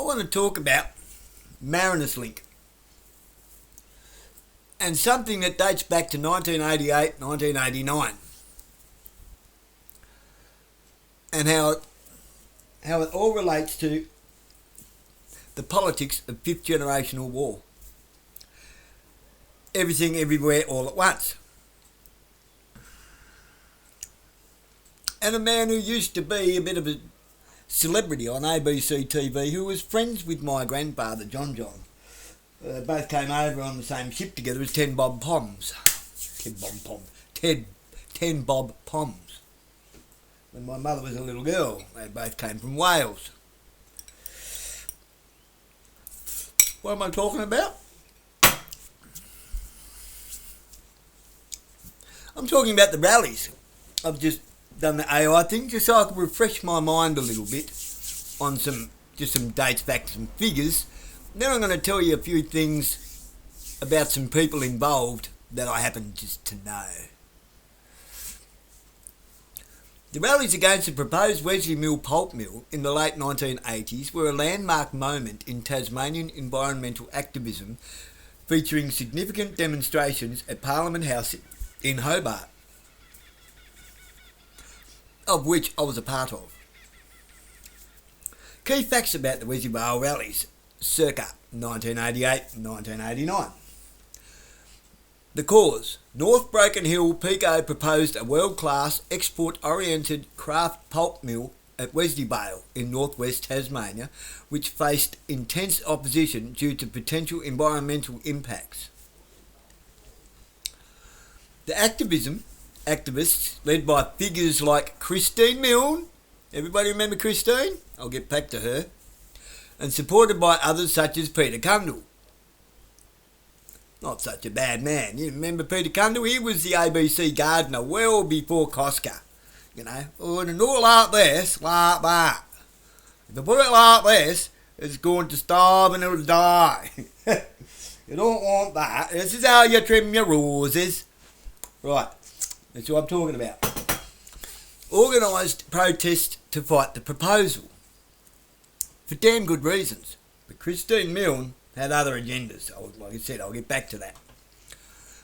want to talk about Marinus link and something that dates back to 1988, 1989 and how it all relates to the politics of fifth generational war. Everything, everywhere, all at once. And a man who used to be a bit of a celebrity on ABC TV, who was friends with my grandfather, John. Both came over on the same ship together as Ten Bob Poms. Ten Bob Poms. When my mother was a little girl, they both came from Wales. What am I talking about? I'm talking about the rallies. I've just done the AI thing just so I can refresh my mind a little bit on some dates back, some figures. Then I'm going to tell you a few things about some people involved that I happen just to know. The rallies against the proposed Wesley Mill pulp mill in the late 1980s were a landmark moment in Tasmanian environmental activism, featuring significant demonstrations at Parliament House in Hobart, of which I was a part of. Key facts about the Wesley Vale rallies circa 1988-1989. The cause: North Broken Hill Pico proposed a world-class export-oriented craft pulp mill at Wesley Vale in northwest Tasmania, which faced intense opposition due to potential environmental impacts. The activists, led by figures like Christine Milne, everybody remember Christine? I'll get back to her, and supported by others such as Peter Cundall. Not such a bad man. You remember Peter Cundall? He was the ABC gardener well before Cosca. You know, and all like this, like that. If you put it like this, it's going to starve and it'll die. You don't want that. This is how you trim your roses. Right, that's what I'm talking about. Organised protests to fight the proposal. For damn good reasons. But Christine Milne had other agendas. Like I said, I'll get back to that.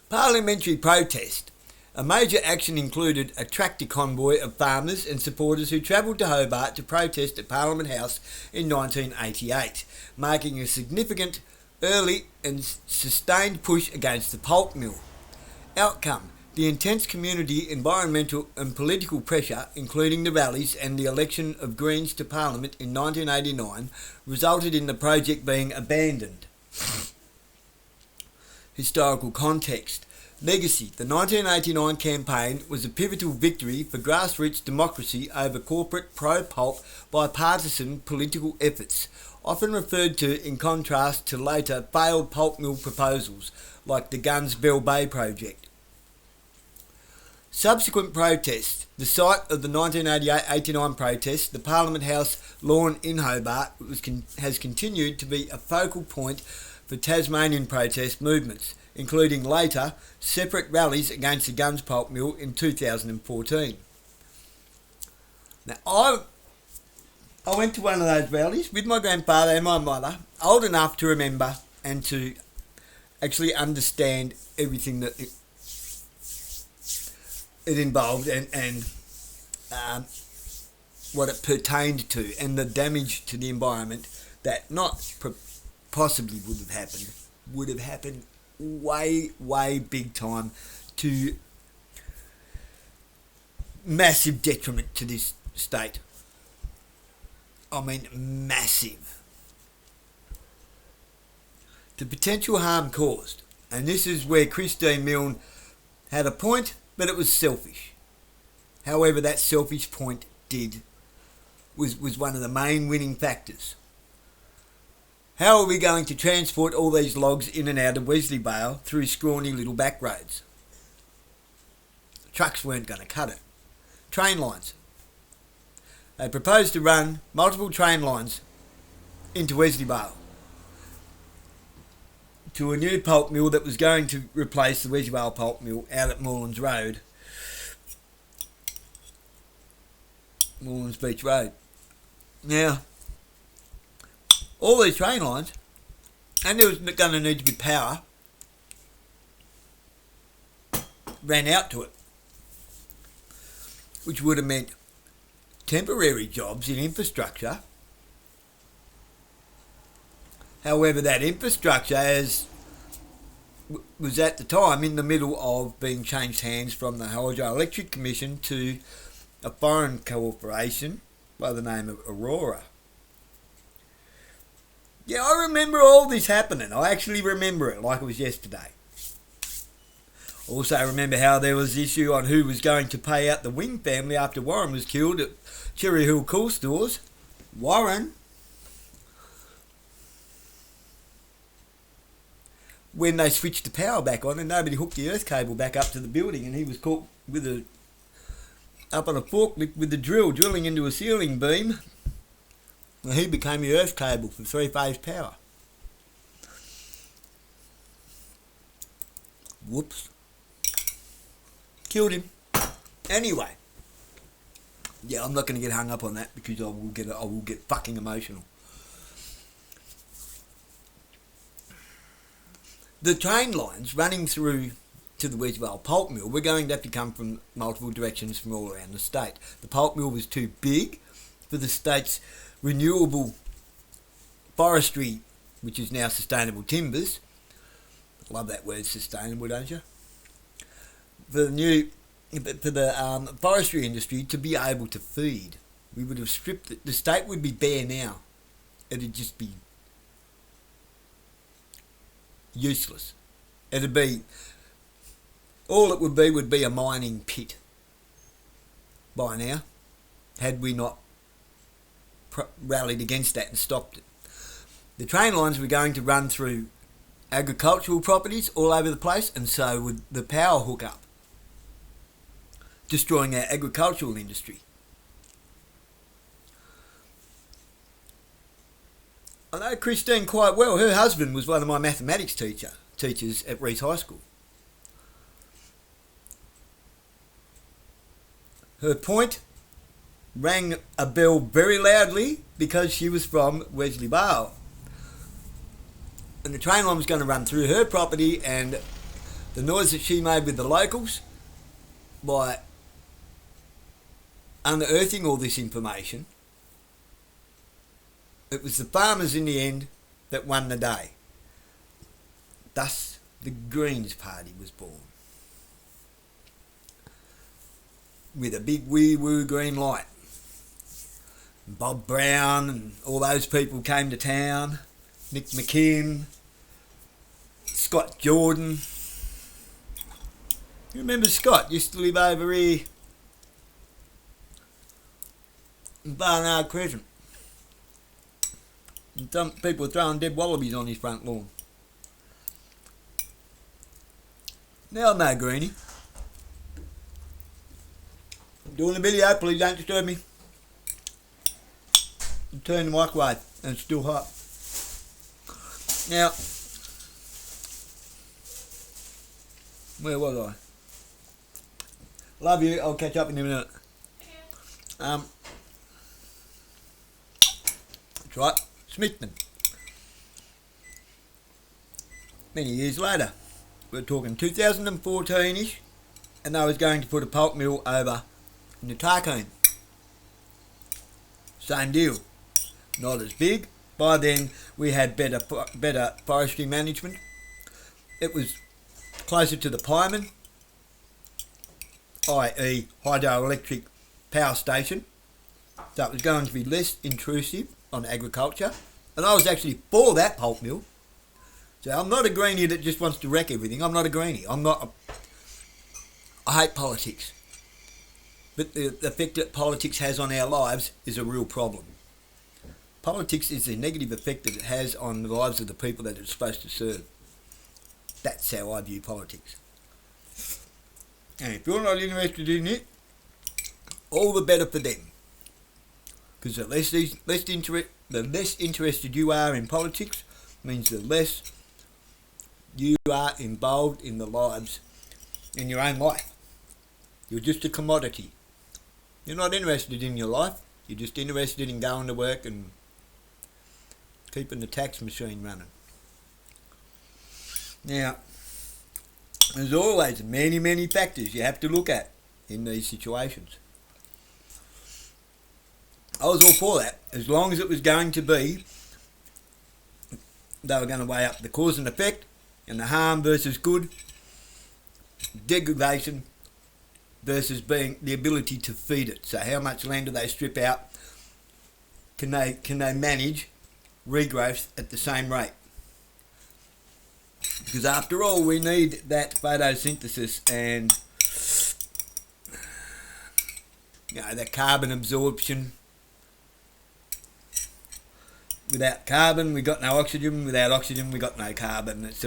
Parliamentary protest. A major action included a tractor convoy of farmers and supporters who travelled to Hobart to protest at Parliament House in 1988, marking a significant, early and sustained push against the pulp mill. Outcome: the intense community, environmental and political pressure, including the rallies and the election of Greens to Parliament in 1989, resulted in the project being abandoned. Historical context. Legacy. The 1989 campaign was a pivotal victory for grassroots democracy over corporate pro-pulp bipartisan political efforts, often referred to in contrast to later failed pulp mill proposals like the Gunns Bell Bay project. Subsequent protests. The site of the 1988-89 protests, the Parliament House lawn in Hobart, has continued to be a focal point for Tasmanian protest movements, including later separate rallies against the Gunns pulp mill in 2014. Now, I went to one of those rallies with my grandfather and my mother, old enough to remember and to actually understand everything that it involved and what it pertained to, and the damage to the environment that possibly would have happened way big time, to massive detriment to this state. I mean, massive. The potential harm caused, and this is where Christine Milne had a point, but it was selfish. However, that selfish point was one of the main winning factors. How are we going to transport all these logs in and out of Wesley Vale through scrawny little back roads? Trucks weren't going to cut it. Train lines. They proposed to run multiple train lines into Wesley Vale to a new pulp mill that was going to replace the Wesley Vale pulp mill out at Morelands Road. Morelands Beach Road. Now, all these train lines, and there was going to need to be power, ran out to it, which would have meant temporary jobs in infrastructure. However, that infrastructure was at the time in the middle of being changed hands from the Hydroelectric Commission to a foreign corporation by the name of Aurora. Yeah, I remember all this happening. I actually remember it like it was yesterday. Also remember how there was issue on who was going to pay out the Wing family after Warren was killed at Cherry Hill Cool Stores. Warren, when they switched the power back on and nobody hooked the earth cable back up to the building, and he was caught up on a forklift with the drill drilling into a ceiling beam, and he became the earth cable for three-phase power. Whoops. Killed him. Anyway. Yeah, I'm not going to get hung up on that because I will get fucking emotional. The train lines running through to the Wedgevale pulp mill were going to have to come from multiple directions from all around the state. The pulp mill was too big for the state's renewable forestry, which is now sustainable timbers. Love that word, sustainable, don't you? For the forestry industry to be able to feed. We would have stripped it. The state would be bare now. It'd just be useless. It'd be, all it would be a mining pit by now, had we not rallied against that and stopped it. The train lines were going to run through agricultural properties all over the place, and so would the power hookup, destroying our agricultural industry. I know Christine quite well. Her husband was one of my mathematics teachers at Reese High School. Her point rang a bell very loudly because she was from Wesley Vale. And the train line was going to run through her property, and the noise that she made with the locals by unearthing all this information, it was the farmers in the end that won the day. Thus, the Greens Party was born. With a big wee-woo green light. Bob Brown and all those people came to town. Nick McKim, Scott Jordan. You remember Scott? Used to live over here in Barnard Crescent. And some people were throwing dead wallabies on his front lawn. Now I'm no greenie. I'm doing a video, please don't disturb me. Turn the microwave and it's still hot. Now, where was I? Love you, I'll catch up in a minute. That's right, Smithman. Many years later, we're talking 2014-ish, and they was going to put a pulp mill over in the Tarkine. Same deal. Not as big. By then we had better forestry management. It was closer to the Pyman, i.e. hydroelectric power station. So it was going to be less intrusive on agriculture. And I was actually for that pulp mill. So I'm not a greenie that just wants to wreck everything. I'm not a greenie. I hate politics. But the effect that politics has on our lives is a real problem. Politics is the negative effect that it has on the lives of the people that it's supposed to serve. That's how I view politics. And if you're not interested in it, all the better for them. Because the less interested you are in politics means the less you are involved in the lives, in your own life. You're just a commodity. You're not interested in your life. You're just interested in going to work and keeping the tax machine running. Now, there's always many, many factors you have to look at in these situations. I was all for that, as long as it was going to be, they were going to weigh up the cause and effect, and the harm versus good, degradation versus being the ability to feed it. So how much land do they strip out? Can they manage regrowth at the same rate? Because after all, we need that photosynthesis and the carbon absorption. Without carbon, we got no oxygen. Without oxygen, we got no carbon. It's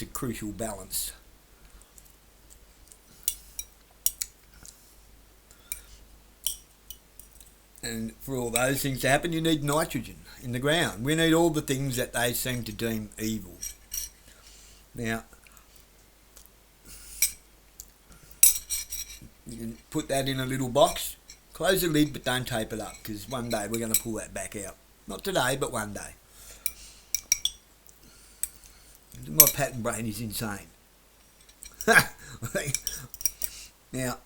a crucial balance. And for all those things to happen, you need nitrogen in the ground. We need all the things that they seem to deem evil. Now, you can put that in a little box, close the lid, but don't tape it up, because one day we're going to pull that back out. Not today, but one day. My pattern brain is insane. Now,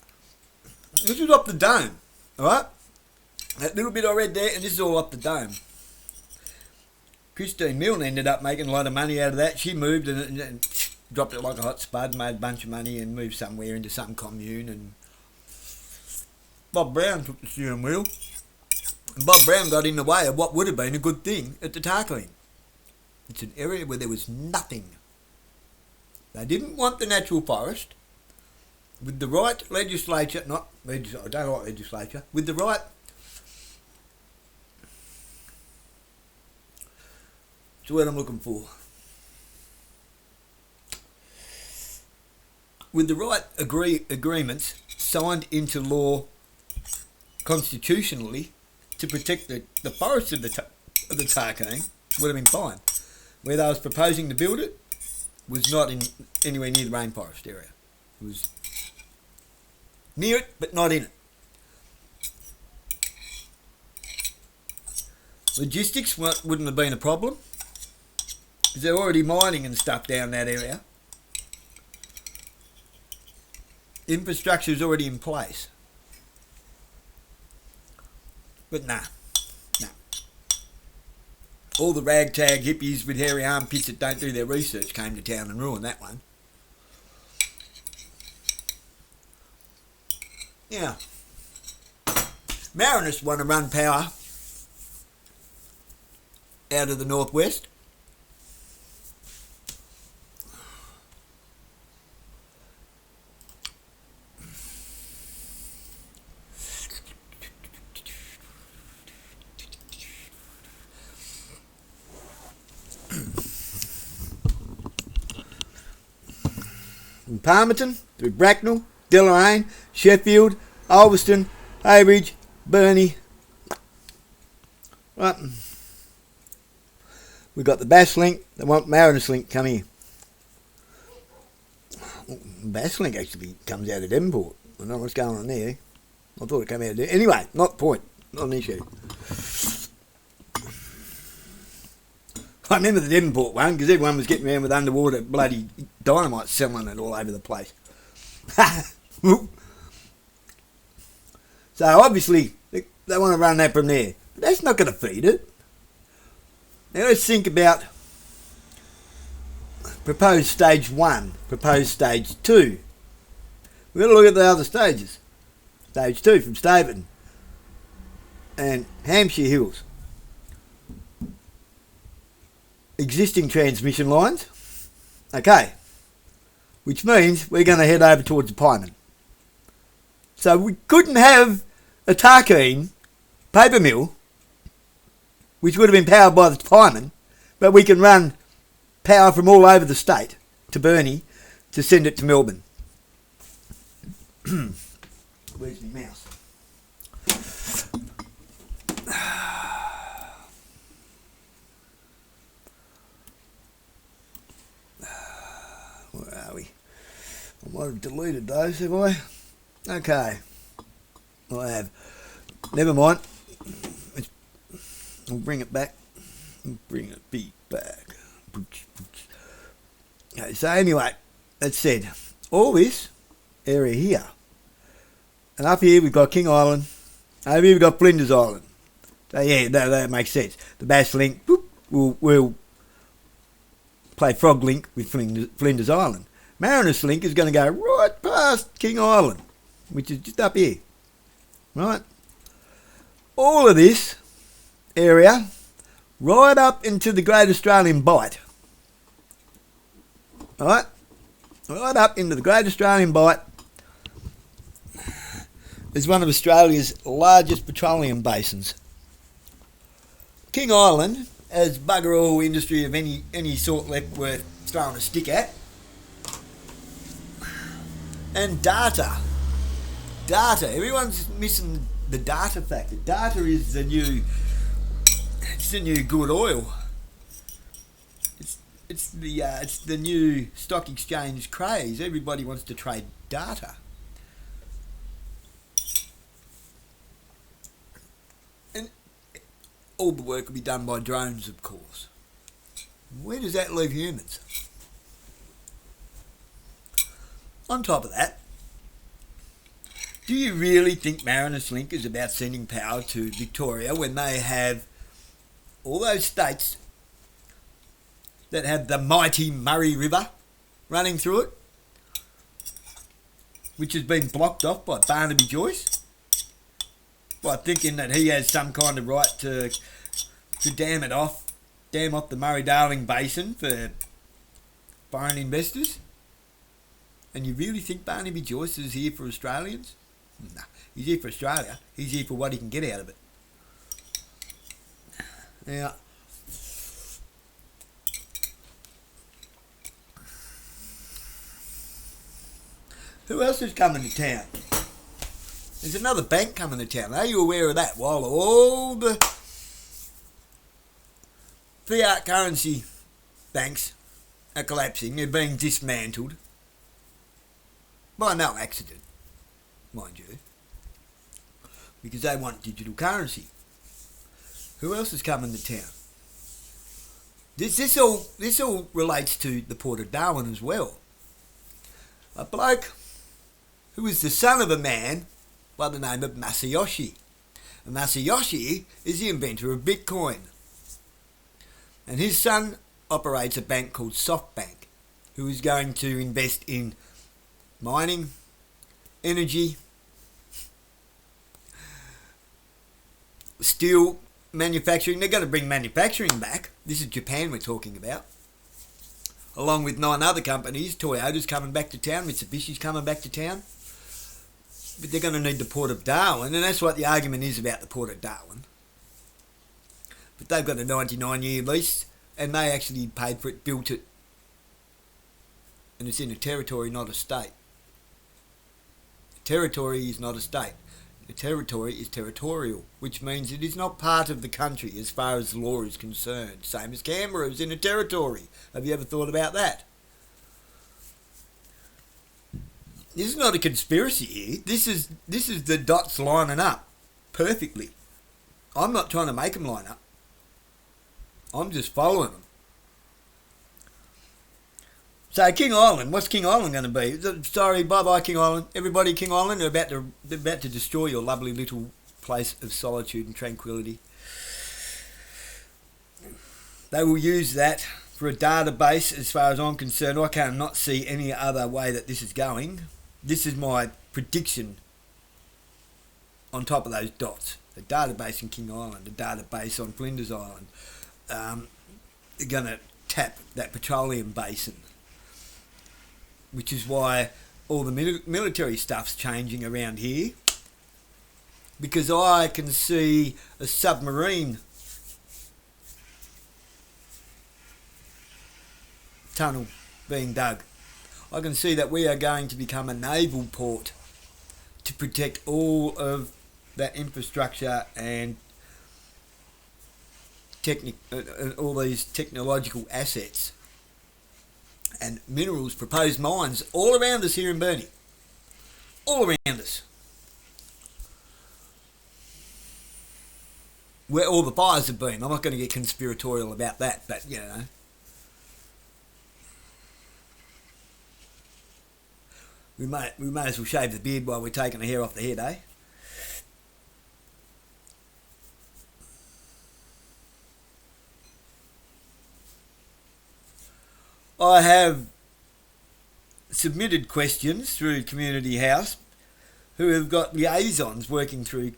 this is off the dome, alright? That little bit I read there, and this is all off the dome. Christine Milne ended up making a lot of money out of that. She moved and dropped it like a hot spud, made a bunch of money and moved somewhere into some commune. And Bob Brown took the steering wheel. And Bob Brown got in the way of what would have been a good thing at the Tarquin. It's an area where there was nothing. They didn't want the natural forest. With the right legislature, I don't like legislature, with the right... That's what I'm looking for. With the right agreements signed into law constitutionally to protect the forests of the Tarquin, would have been fine. Where they was proposing to build it was not in anywhere near the rainforest area. It was near it, but not in it. Logistics wouldn't have been a problem, because they're already mining and stuff down that area. Infrastructure is already in place. But nah. All the ragtag hippies with hairy armpits that don't do their research came to town and ruined that one. Yeah. Marinus want to run power out of the northwest. From Palmerton through Bracknell, Deloraine, Sheffield, Ulverston, Heybridge, Burnie. Right. We've got the Bass Link, they want Marinus Link come here. Bass Link actually comes out of Devonport. I don't know what's going on there. I thought it came out of there. Anyway, not the point, not an issue. I remember the Devonport one, because everyone was getting around with underwater bloody dynamite selling it all over the place. So obviously, they want to run that from there. But that's not going to feed it. Now let's think about proposed stage 1, proposed stage 2. We've got to look at the other stages. Stage 2 from Staverton and Hampshire Hills. Existing transmission lines. Okay. Which means we're going to head over towards the Pyman. So we couldn't have a Tarquin paper mill, which would have been powered by the Pyman, but we can run power from all over the state to Burnie to send it to Melbourne. Where's my mouse? Where are we? I might have deleted those, have I? Okay. I have. Never mind. I'll bring it back. Bring the beat back. Okay, so anyway, that said, all this area here, and up here we've got King Island, over here we've got Flinders Island. So yeah, that makes sense. The Bass Link will play Frog Link with Flinders Island. Marinus Link is going to go right past King Island, which is just up here. Right? All of this area right up into the Great Australian Bight. Right? Right up into the Great Australian Bight is one of Australia's largest petroleum basins. King Island has bugger all industry of any sort left worth throwing a stick at. And data. Everyone's missing the data factor. Data is the new good oil. It's the new stock exchange craze. Everybody wants to trade data. And all the work will be done by drones, of course. Where does that leave humans? On top of that, do you really think Marinus Link is about sending power to Victoria when they have all those states that have the mighty Murray River running through it, which has been blocked off by Barnaby Joyce, by thinking that he has some kind of right to dam off the Murray-Darling Basin for foreign investors? And you really think Barnaby Joyce is here for Australians? No, he's here for Australia. He's here for what he can get out of it. Now, who else is coming to town? There's another bank coming to town. Are you aware of that? While all the fiat currency banks are collapsing, they're being dismantled. By no accident, mind you, because they want digital currency. Who else is coming to town? This all relates to the Port of Darwin as well. A bloke who is the son of a man by the name of Masayoshi. And Masayoshi is the inventor of Bitcoin. And his son operates a bank called SoftBank, who is going to invest in mining, energy, steel manufacturing. They're going to bring manufacturing back. This is Japan we're talking about. Along with 9 other companies. Toyota's coming back to town. Mitsubishi's coming back to town. But they're going to need the Port of Darwin, and that's what the argument is about the Port of Darwin. But they've got a 99-year lease, and they actually paid for it, built it. And it's in a territory, not a state. Territory is not a state. The territory is territorial, which means it is not part of the country as far as the law is concerned. Same as Canberra is in a territory. Have you ever thought about that? This is not a conspiracy here. This is the dots lining up perfectly. I'm not trying to make them line up. I'm just following them. So King Island, what's King Island going to be? Sorry, bye-bye King Island. Everybody King Island, they're about to destroy your lovely little place of solitude and tranquility. They will use that for a database as far as I'm concerned. I cannot see any other way that this is going. This is my prediction on top of those dots. The database in King Island, the database on Flinders Island. They're going to tap that petroleum basin, which is why all the military stuff's changing around here, because I can see a submarine tunnel being dug. I can see that we are going to become a naval port to protect all of that infrastructure and all these technological assets and minerals, proposed mines, all around us here in Burnie. All around us. where all the fires have been. I'm not going to get conspiratorial about that, but, you know. We may as well shave the beard while we're taking the hair off the head, eh? I have submitted questions through Community House who have got liaisons working through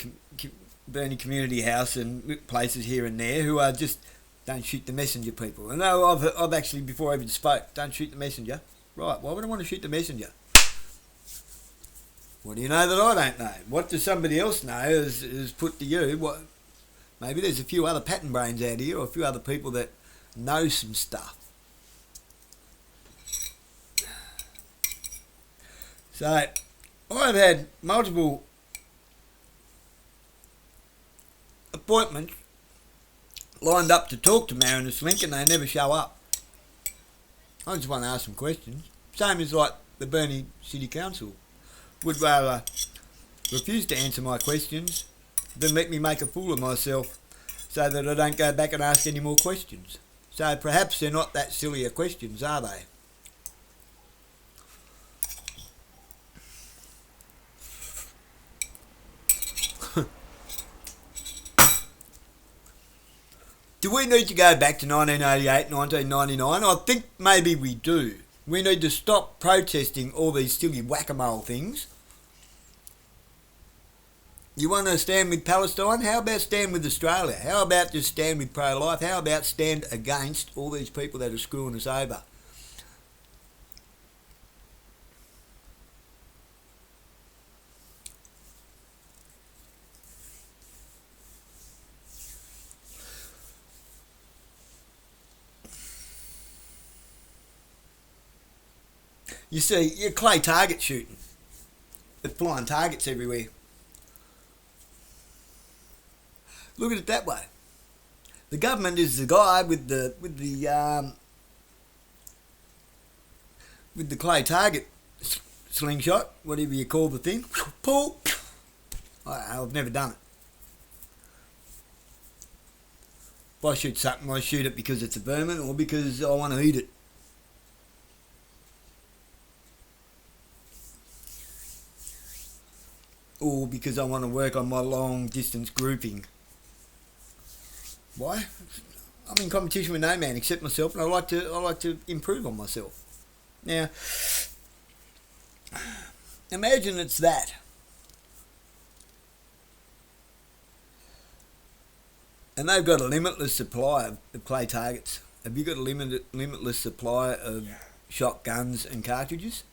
Burnie Community House and places here and there who are just, don't shoot the messenger people. And no, I've actually, before I even spoke, don't shoot the messenger. Right, why would I want to shoot the messenger? What do you know that I don't know? What does somebody else know is put to you? What? Maybe there's a few other pattern brains out here or a few other people that know some stuff. So, I've had multiple appointments lined up to talk to Marinus Link and they never show up. I just want to ask some questions. Same as like the Burnie City Council would rather refuse to answer my questions than let me make a fool of myself so that I don't go back and ask any more questions. So perhaps they're not that silly of questions, are they? Do we need to go back to 1988, 1999? I think maybe we do. We need to stop protesting all these silly whack-a-mole things. You want to stand with Palestine? How about stand with Australia? How about just stand with pro-life? How about stand against all these people that are screwing us over? You see, you're clay target shooting. There's flying targets everywhere. Look at it that way. The government is the guy with the clay target slingshot, whatever you call the thing. Pull. I've never done it. If I shoot something, I shoot it because it's a vermin or because I want to eat it. Or because I want to work on my long distance grouping. Why? I'm in competition with no man except myself, and I like to improve on myself. Now, imagine it's that. And they've got a limitless supply of clay targets. Have you got a limitless supply of shotguns and cartridges?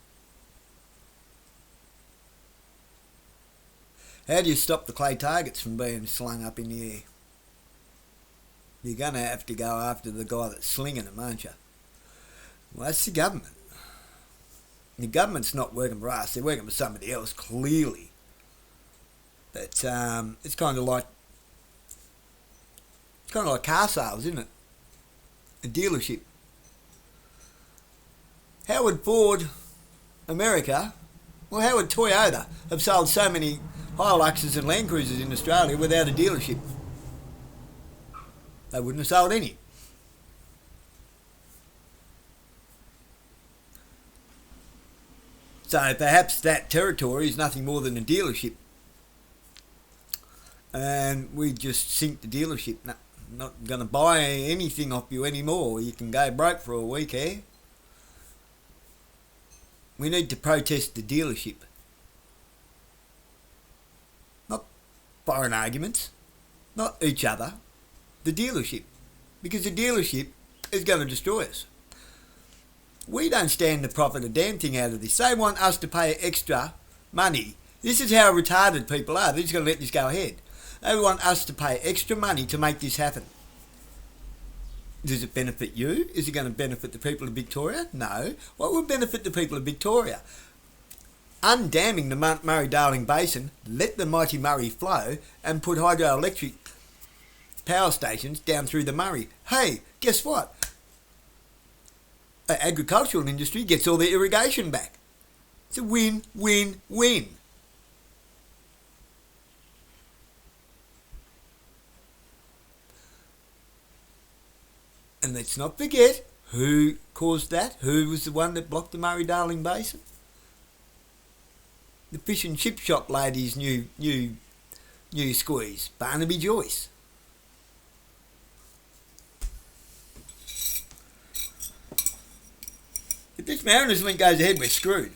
How do you stop the clay targets from being slung up in the air? You're going to have to go after the guy that's slinging them, aren't you? Well, that's the government. The government's not working for us. They're working for somebody else, clearly. But it's kind of like car sales, isn't it? A dealership. How would Ford America, well, how would Toyota have sold so many Hiluxes and Land Cruisers in Australia without a dealership? They wouldn't have sold any. So perhaps that territory is nothing more than a dealership. And we just sink the dealership. No, not going to buy anything off you anymore. You can go broke for a week, eh? We need to protest the dealership. Not foreign arguments. Not each other. The dealership. Because the dealership is going to destroy us. We don't stand to profit a damn thing out of this. They want us to pay extra money. This is how retarded people are. They're just going to let this go ahead. They want us to pay extra money to make this happen. Does it benefit you? Is it going to benefit the people of Victoria? No. What would benefit the people of Victoria? Undamming the Murray-Darling Basin, let the mighty Murray flow and put hydroelectric power stations down through the Murray. Hey, guess what? The agricultural industry gets all their irrigation back. It's a win, win, win. And let's not forget who caused that. Who was the one that blocked the Murray-Darling Basin? The fish and chip shop lady's new squeeze, Barnaby Joyce. If this Mariners link goes ahead, we're screwed.